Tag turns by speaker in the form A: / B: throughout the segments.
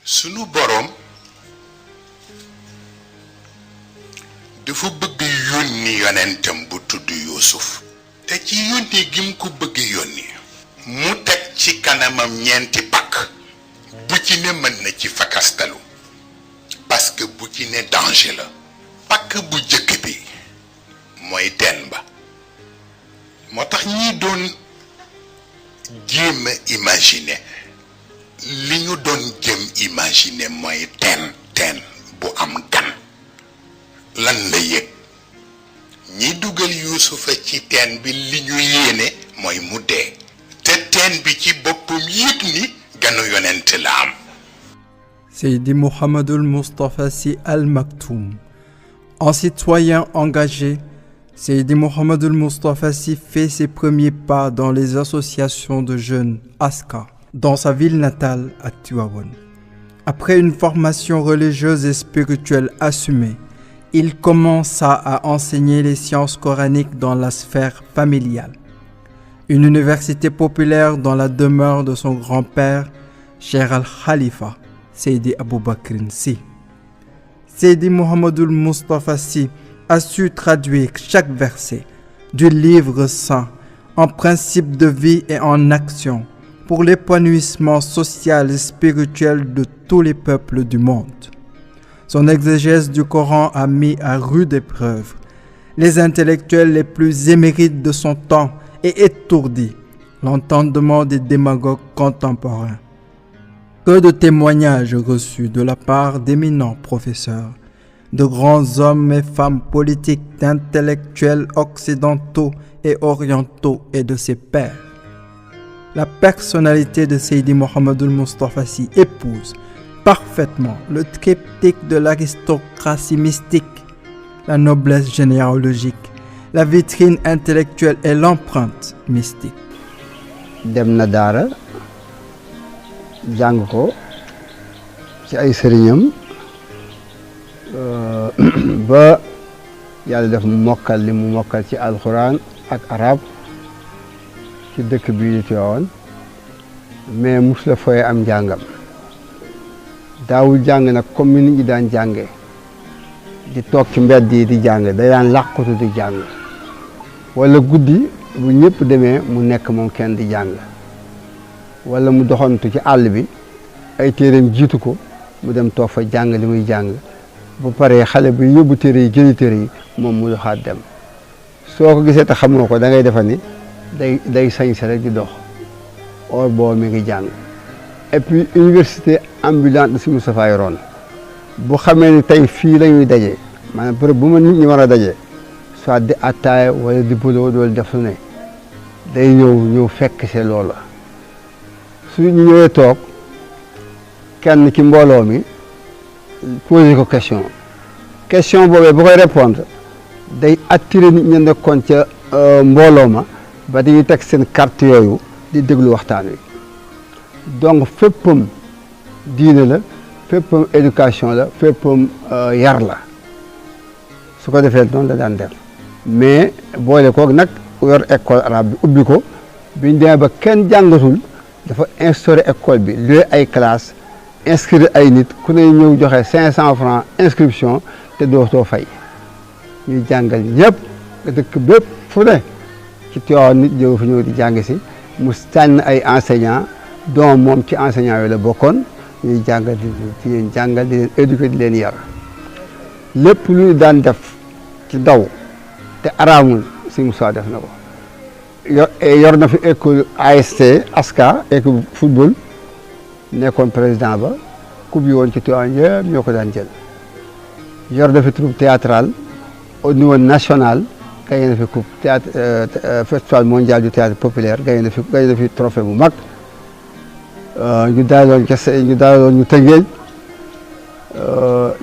A: sunu boroom dafa bëgg yónni yonentam bu tudd Yuusuf te ci yónni gi mu ko bëgg yónni mu teg ci kanamam ñeenti pakk bu ci ne mën na ci fakastalu parce que bu ci ne danger la pakk bu jëkk bi mooy teen ba moo tax ñi doon jéem a imaginer li ñu doon jëm imaginer mooy teen bu am gan lan la yëg ñi dugal Yuusufa ci teen bi li ñu yéene mooy mu dee te teen bi ci boppam yëg ni ganu yonent la am.
B: Seydi Mouhamadoul Moustapha Sy Al Maktoum. En citoyen engagé, Seydi Mouhamadoul Moustapha Sy fait ses premiers pas dans les associations de jeunes ASCA, dans sa ville natale à Tivaouane. Après une formation religieuse et spirituelle assumée, il commença à enseigner les sciences coraniques dans la sphère familiale. Une université populaire dans la demeure de son grand-père, Cheikh Al-Khalifa, Seydi Aboubakrin Sy. Seydi Mouhamadoul Moustapha Sy a su traduire chaque verset du livre saint en principe de vie et en action pour l'épanouissement social et spirituel de tous les peuples du monde. Son exégèse du Coran a mis à rude épreuve les intellectuels les plus émérites de son temps et étourdi l'entendement des démagogues contemporains. Que de témoignages reçus de la part d'éminents professeurs, de grands hommes et femmes politiques, d'intellectuels occidentaux et orientaux et de ses pairs. La personnalité de Seydi Mouhamadoul Moustapha Sy épouse parfaitement le triptyque de l'aristocratie mystique, la noblesse généalogique, la vitrine intellectuelle et l'empreinte mystique.
C: dem na daara jàng ko ci ay sëriñam ba yàlla def mu mokkal li mu mokkal ci alxuraan ak arab ci dëkk bii di Tiwaawan mais mus la fooye am njàngam daawul jàng nag comme ni nit ñi daan jànge di toog ci mbedd yi di jàng day daan làqutu di jàng wala guddi bu ñëpp demee mu nekk moom kenn di jàng wala mu doxantu ci àll bi ay téereem jiitu ko mu dem toog fa jàng li muy jàng bu paree xale bi yóbbu téere yi jëli téere yi moom mu doxaat dem soo ko gisee te xamoo ko da ngay defa ni day sañse rek di dox or boo mi ngi jàng et puis université ambulante de si Moustapha yoroon bu xamee ni tey fii la ñuy daje maanaam bërëb bu ma nit ñi war a daje soit di attaaya wala di buloo wala def lu ne day ñëw fekk see loola su ñu ñëwee toog kenn ci mbooloo mi posé ko question boobee bu koy répondre day attirer nit ñi nekkoon ca mbooloo ma ba dañuy teg seen carte yooyu di déglu waxtaan wi donc féppam diine la féppam éducation la féppam yar la su ko defee noonu la daan def mais boole koog nag yor école arabe bi ubbi ko biñ demee ba kenn jàngatul dafa instauré école bi luy ay classe inscrire ay nit ku ne ñëw joxe 500 francs inscription te dootoo fay ñuy jàngal ñëpp dëkk bépp fu ne ci Tiwaawan nit jóge fu ñëw di jàng si mu tànn ay enseignants donc moom ci enseignants yooyu la bokkoon ñuy jàngal di leen jàngal di leen éduquer di leen yar lépp lu ñu daan def ci daw te araamul si Moussa def na ko yor na fi école AST ASCA école football nekkoon président ba coupe yi woon ci Tivaouane yëpp ñoo ko daan jël yor na fi troupe théâtrale au niveau national gagné na fi coupe théâtre festival mondial du théâtre populaire gagné na fi trophée bu mag ñu daaloon ñu Tëngéej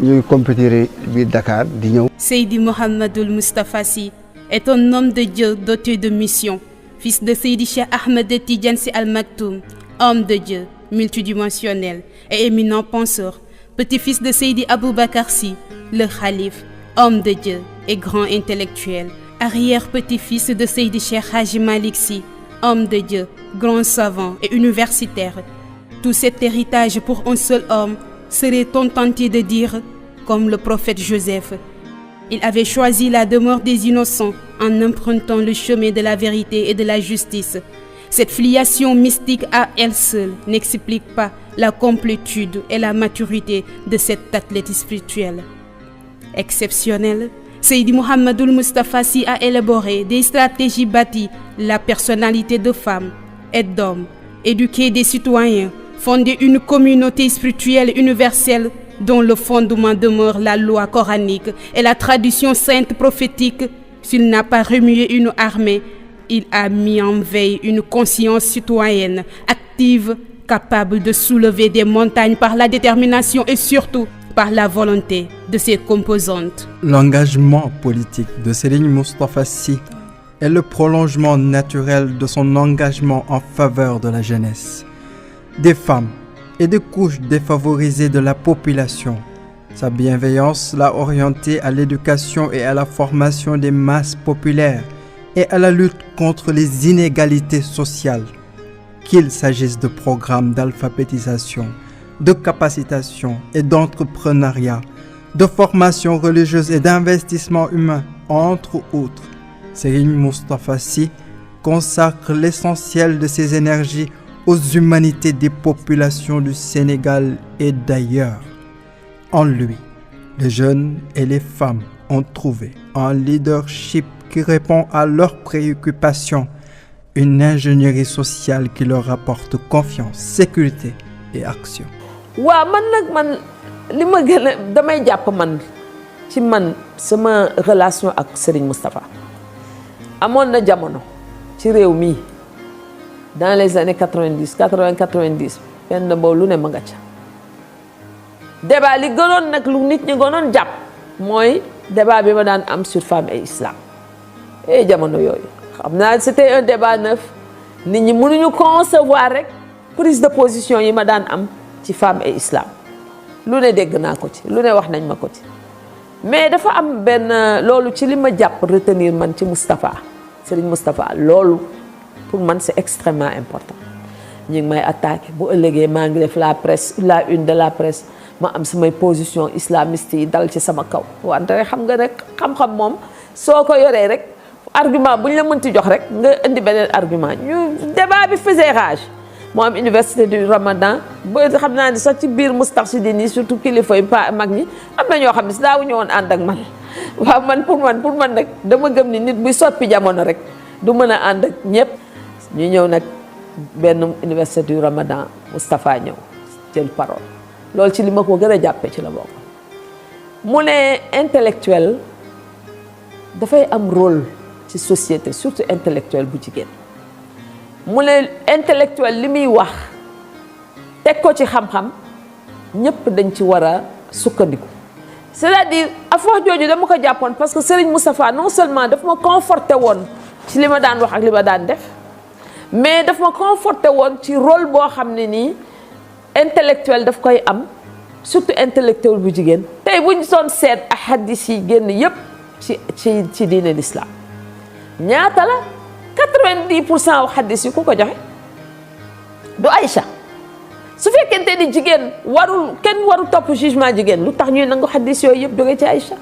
C: ñuy compétir biir Dakar di ñëw.
D: Seydi Mouhamadoul Moustapha Sy est un homme de Dieu doté de mission, fils de Seydi Cheikh Ahmed Tidiane Sy Al Maktoum, homme de Dieu multidimensionnel et éminent penseur, petit-fils de Seydi Aboubakar Sy, le Khalife, homme de Dieu et grand intellectuel, arrière-petit-fils de Seydi Cheikh Hadji Malick Sy, homme de Dieu, grand savant et universitaire. Tout cet héritage pour un seul homme serait-on tenté de dire, comme le prophète Joseph, il avait choisi la demeure des innocents en empruntant le chemin de la vérité et de la justice. Cette filiation mystique à elle seule n'explique pas la complétude et la maturité de cet athlète spirituel. Exceptionnel, Seydi Mouhamadoul Moustapha Sy a élaboré des stratégies bâties la personnalité de femme et d'homme, éduquer des citoyens, fonder une communauté spirituelle universelle dont le fondement demeure la loi coranique et la tradition sainte prophétique. S'il n'a pas remué une armée, il a mis en veille une conscience citoyenne active, capable de soulever des montagnes par la détermination et surtout par la volonté de ses composantes.
B: L'engagement politique de Serigne Moustapha Sy est le prolongement naturel de son engagement en faveur de la jeunesse, des femmes et des couches défavorisées de la population. Sa bienveillance l'a orienté à l'éducation et à la formation des masses populaires et à la lutte contre les inégalités sociales, qu'il s'agisse de programmes d'alphabétisation, de capacitation et d'entrepreneuriat, de formation religieuse et d'investissement humain, entre autres. Serigne Moustapha Sy consacre l'essentiel de ses énergies aux humanités des populations du Sénégal et d'ailleurs. En lui, les jeunes et les femmes ont trouvé un leadership qui répond à leurs préoccupations, une ingénierie sociale qui leur apporte confiance, sécurité et action.
E: waaw man li ma gën a damay jàpp man sama relation ak Serigne Moustapha amoon na jamono ci réew mi dans les années 90 benn boobu lu ne ma nga ca débat li gënoon nag lu nit ñi gënoon jàpp mooy débat bi ma daan am sur femme et islam jamono yooyu xam naa c'était un débat neuf nit ñi mënuñu concevoir rek prise de position yi ma daan am ci femme et islam lu ne dégg naa ko ci lu ne wax nañ ma ko ci mais dafa am benn loolu ci li ma jàpp retenir man ci Moustapha Serigne Moustapha loolu pour man c'est extrêmement important ñi ngi may attaqué bu ëllëgee maa ngi def la presse la une de la presse ma am samay position islamiste yi dal ci sama kaw wante rek xam nga rek xam-xam moom soo ko yoree rek argument bu ñu la mënti jox rek nga indi beneen argument ñu débat bi faisait rage moo am université du Ramadan ba xam naa ni sax ci biir Moustarchidine yi surtout kilifa yi pa mag ñi am na ñoo xam ne si daawuñu woon ànd ak man waaw man pour man nag dama gëm ni nit buy soppi jamono rek du mën a ànd ak ñëpp ñu ñëw nag benn université du Ramadan Moustapha ñëw jël parole loolu ci li ma ko gën a jàppee ci la bokk mu ne intellectuel dafay am rôle ci société surtout intellectuel bu jigéen mu ne intellectuel li muy wax teg ko ci xam-xam ñëpp dañ ci war a sukkandiku c'est-à-dire affaire jooju dama ko jàppoon parce que Serigne Moustapha non seulement daf ma conforté woon ci li ma daan wax ak li ma daan def mais daf ma conforté woon ci rôle boo xam ne nii intellectuel daf koy am surtout intellectuel bu jigéen tey bu ñu doon seet ak hadis yi génn yëpp ci diine l'islam ñaata la 90% wu hadis yi ku ko joxe du Aïcha su fekkente ni jigéen kenn warul topp jugement jigéen lu tax ñuy nangu hadis yooyu yëpp jóge ci Aïcha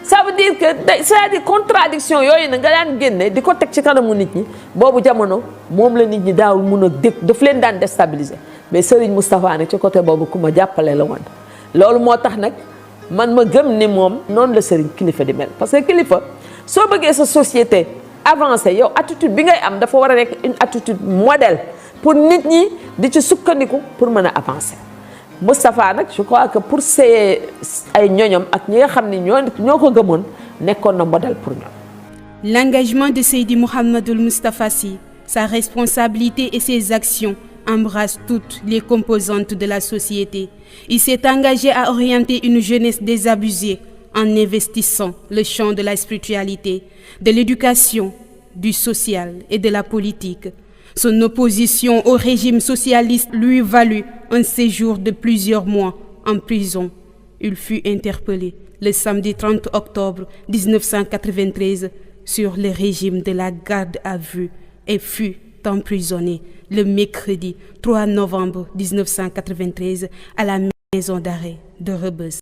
E: ça veut dire que c'est-à-dire contradiction yooyu na nga daan génne di ko teg ci kanamu nit ñi boobu jamono moom la nit ñi daawul mun a daf leen daan déstabiliser mais Serigne Moustapha nag ci côté boobu ku ma jàppale la woon loolu moo tax nag man ma gëm ni moom noonu la Serigne kilifa di mel parce que kilifa soo bëggee sa société avancée yow attitude bi ngay am dafa war a nekk une attitude modèle pour nit ñi di ci sukkandiku pour mën a avancer Moustapha nag je crois que pour ay ñoñom ak ñi nga xam ne ñoo ko gëmoon nekkoon na modèle pour ñoom.
D: L'engagement de Seydi Mouhamadoul Moustapha Sy, sa responsabilité et ses actions embrassent toutes les composantes de la société. Il s'est engagé à orienter une jeunesse désabusée en investissant le champ de la spiritualité, de l'éducation, du social et de la politique. Son opposition au régime socialiste lui valut un séjour de plusieurs mois en prison. Il fut interpellé le samedi 30 octobre 1993 sur le régime de la garde à vue et fut emprisonné le mercredi 3 novembre 1993 à la maison d'arrêt de Rebeuss.